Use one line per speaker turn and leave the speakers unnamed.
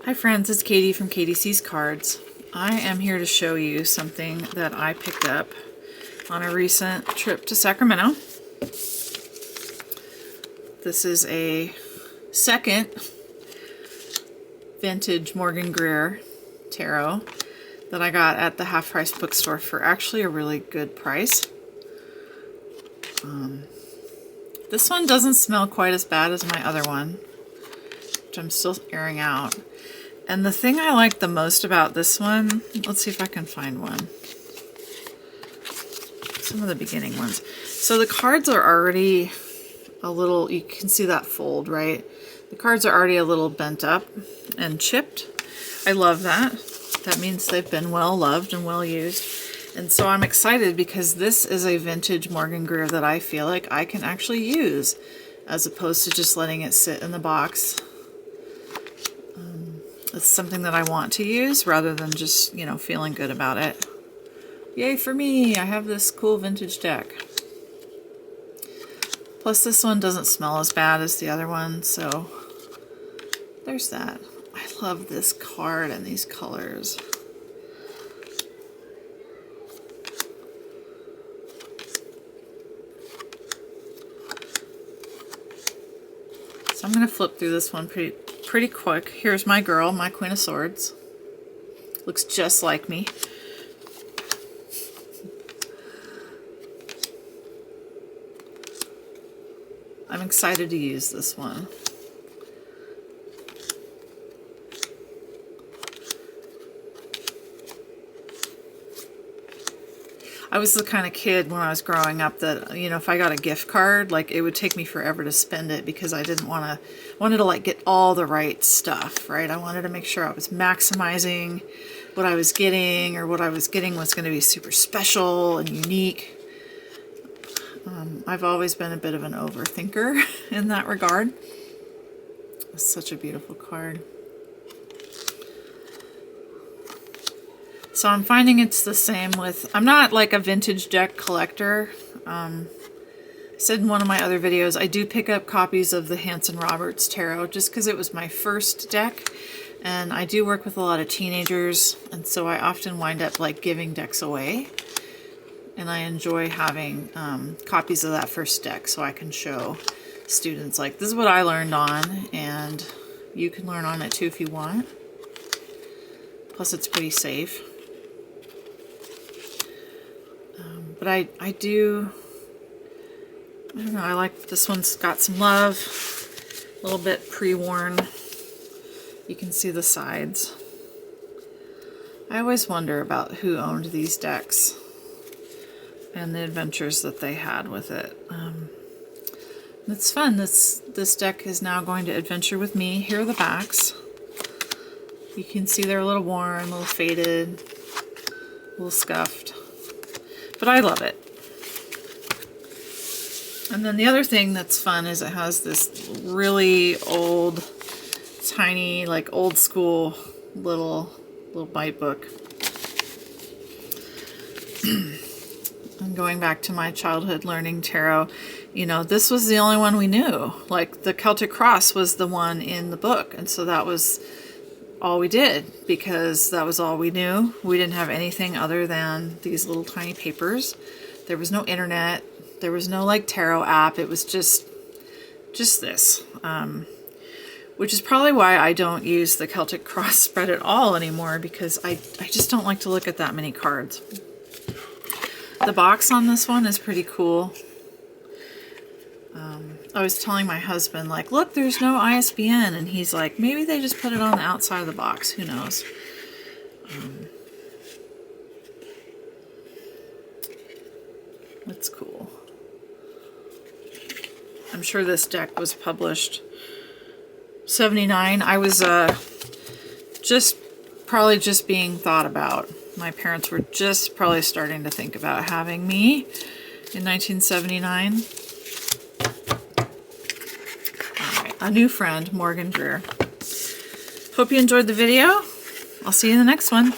Hi friends, it's Katie from Katie Sees Cards. I am here to show you something that I picked up on a recent trip to Sacramento. This is a second vintage Morgan Greer Tarot that I got at the Half Price bookstore for actually a really good price. This one doesn't smell quite as bad as my other one, which I'm still airing out. And the thing I like the most about this one, let's see if I can find one. Some of the beginning ones. So the cards are already a little, you can see that fold, right? The cards are already a little bent up and chipped. I love that. That means they've been well loved and well used. And so I'm excited because this is a vintage Morgan Greer that I feel like I can actually use as opposed to just letting it sit in the box. It's something that I want to use rather than just, you know, feeling good about it. Yay for me! I have this cool vintage deck. Plus this one doesn't smell as bad as the other one, so there's that. I love this card and these colors. So I'm going to flip through this one pretty quick. Here's my girl, my Queen of Swords. Looks just like me. I'm excited to use this one. I was the kind of kid when I was growing up that, you know, if I got a gift card, like it would take me forever to spend it because I didn't wanted to like get all the right stuff, right? I wanted to make sure I was maximizing what I was getting, or what I was getting was going to be super special and unique. I've always been a bit of an overthinker in that regard. It's such a beautiful card. So I'm finding it's the same with, I'm not like a vintage deck collector. I said in one of my other videos, I do pick up copies of the Hanson Roberts Tarot just because it was my first deck. And I do work with a lot of teenagers, and so I often wind up like giving decks away. And I enjoy having copies of that first deck so I can show students like, this is what I learned on, and you can learn on it too if you want. Plus it's pretty safe. But I don't know, I like this one's got some love, a little bit pre-worn. You can see the sides. I always wonder about who owned these decks and the adventures that they had with it. It's fun. This deck is now going to adventure with me. Here are the backs. You can see they're a little worn, a little faded, a little scuffed. But I love it. And then the other thing that's fun is it has this really old, tiny, like old school little bite book. And going back to my childhood learning tarot, you know, this was the only one we knew. Like the Celtic Cross was the one in the book, and so that was all we did because that was all we knew. We didn't have anything other than these little tiny papers. There was no internet. There was no like tarot app. It was just this, which is probably why I don't use the Celtic Cross spread at all anymore, because I just don't like to look at that many cards. The box on this one is pretty cool. I was telling my husband, like, look, there's no ISBN, and he's like, maybe they just put it on the outside of the box. Who knows? That's cool. I'm sure this deck was published 79. I was probably just being thought about. My parents were just probably starting to think about having me in 1979. A new friend, Morgan Greer. Hope you enjoyed the video. I'll see you in the next one.